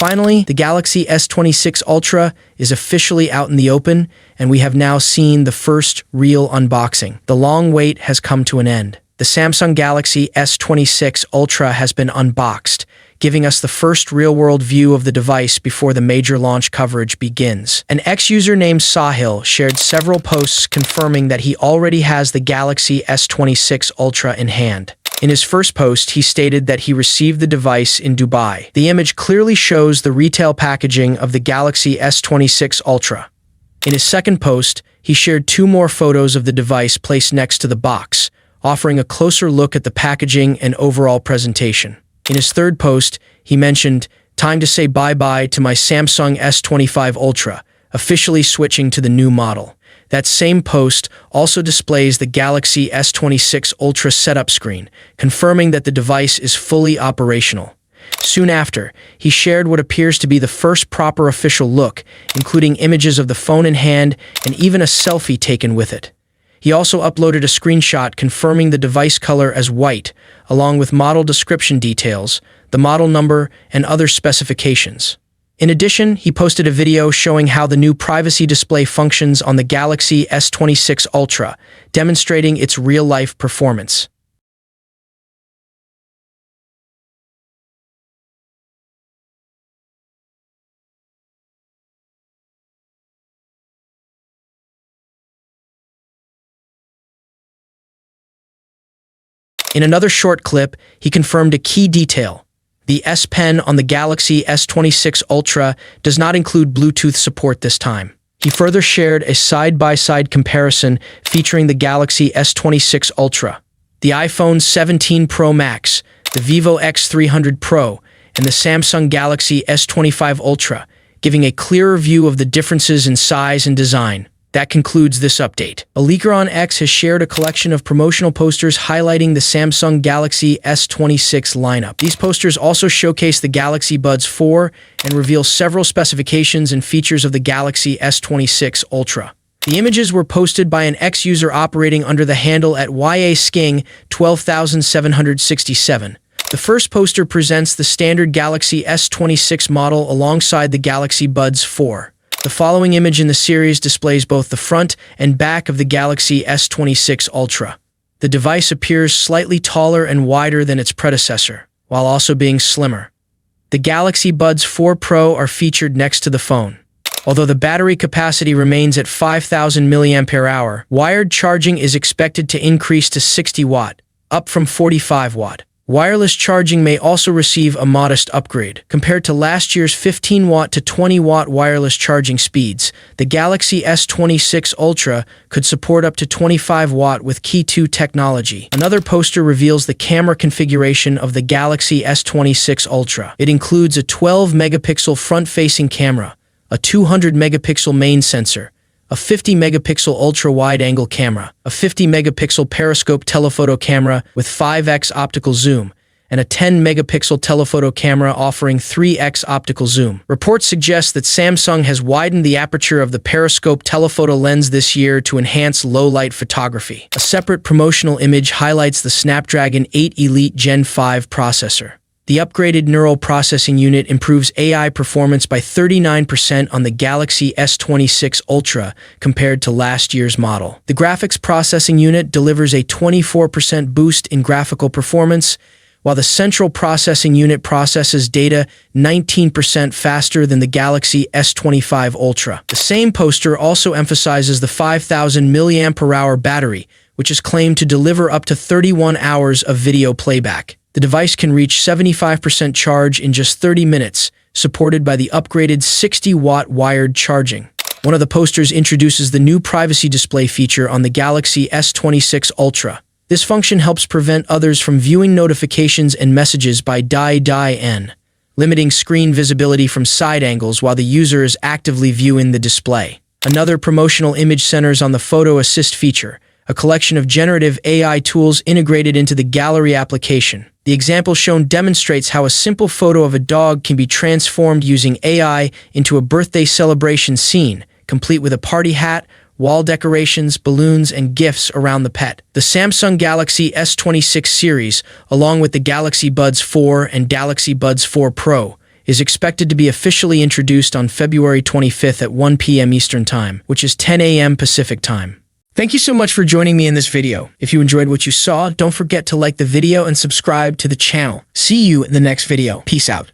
Finally, the Galaxy S26 Ultra is officially out in the open, and we have now seen the first real unboxing. The long wait has come to an end. The Samsung Galaxy S26 Ultra has been unboxed, giving us the first real-world view of the device before the major launch coverage begins. An ex-user named Sahil shared several posts confirming that he already has the Galaxy S26 Ultra in hand. In his first post, he stated that he received the device in Dubai. The image clearly shows the retail packaging of the Galaxy S26 Ultra. In his second post, he shared two more photos of the device placed next to the box, offering a closer look at the packaging and overall presentation. In his third post, he mentioned, "Time to say bye-bye to my Samsung S25 Ultra, officially switching to the new model." That same post also displays the Galaxy S26 Ultra setup screen, confirming that the device is fully operational. Soon after, he shared what appears to be the first proper official look, including images of the phone in hand and even a selfie taken with it. He also uploaded a screenshot confirming the device color as white, along with model description details, the model number, and other specifications. In addition, he posted a video showing how the new privacy display functions on the Galaxy S26 Ultra, demonstrating its real-life performance. In another short clip, he confirmed a key detail. The S Pen on the Galaxy S26 Ultra does not include Bluetooth support this time. He further shared a side-by-side comparison featuring the Galaxy S26 Ultra, the iPhone 17 Pro Max, the Vivo X300 Pro, and the Samsung Galaxy S25 Ultra, giving a clearer view of the differences in size and design. That concludes this update. A leaker on X has shared a collection of promotional posters highlighting the Samsung Galaxy S26 lineup. These posters also showcase the Galaxy Buds 4 and reveal several specifications and features of the Galaxy S26 Ultra. The images were posted by an X user operating under the handle at YASking 12767. The first poster presents the standard Galaxy S26 model alongside the Galaxy Buds 4. The following image in the series displays both the front and back of the Galaxy S26 Ultra. The device appears slightly taller and wider than its predecessor, while also being slimmer. The Galaxy Buds 4 Pro are featured next to the phone. Although the battery capacity remains at 5,000 mAh, wired charging is expected to increase to 60 watt, up from 45 watt. Wireless charging may also receive a modest upgrade. Compared to last year's 15 watt to 20 watt wireless charging speeds, the Galaxy S26 Ultra could support up to 25 watt with Key 2 technology. Another poster reveals the camera configuration of the Galaxy S26 Ultra. It includes a 12-megapixel front-facing camera, a 200-megapixel main sensor, a 50-megapixel ultra-wide-angle camera, a 50-megapixel periscope telephoto camera with 5x optical zoom, and a 10-megapixel telephoto camera offering 3x optical zoom. Reports suggest that Samsung has widened the aperture of the periscope telephoto lens this year to enhance low-light photography. A separate promotional image highlights the Snapdragon 8 Elite Gen 5 processor. The upgraded neural processing unit improves AI performance by 39% on the Galaxy S26 Ultra compared to last year's model. The graphics processing unit delivers a 24% boost in graphical performance, while the central processing unit processes data 19% faster than the Galaxy S25 Ultra. The same poster also emphasizes the 5,000 mAh battery, which is claimed to deliver up to 31 hours of video playback. The device can reach 75% charge in just 30 minutes, supported by the upgraded 60-watt wired charging. One of the posters introduces the new privacy display feature on the Galaxy S26 Ultra. This function helps prevent others from viewing notifications and messages by DIN, limiting screen visibility from side angles while the user is actively viewing the display. Another promotional image centers on the Photo Assist feature, a collection of generative AI tools integrated into the gallery application. The example shown demonstrates how a simple photo of a dog can be transformed using AI into a birthday celebration scene, complete with a party hat, wall decorations, balloons, and gifts around the pet. The Samsung Galaxy S26 series, along with the Galaxy Buds 4 and Galaxy Buds 4 Pro, is expected to be officially introduced on February 25th at 1 p.m. Eastern Time, which is 10 a.m. Pacific Time. Thank you so much for joining me in this video. If you enjoyed what you saw, don't forget to like the video and subscribe to the channel. See you in the next video. Peace out.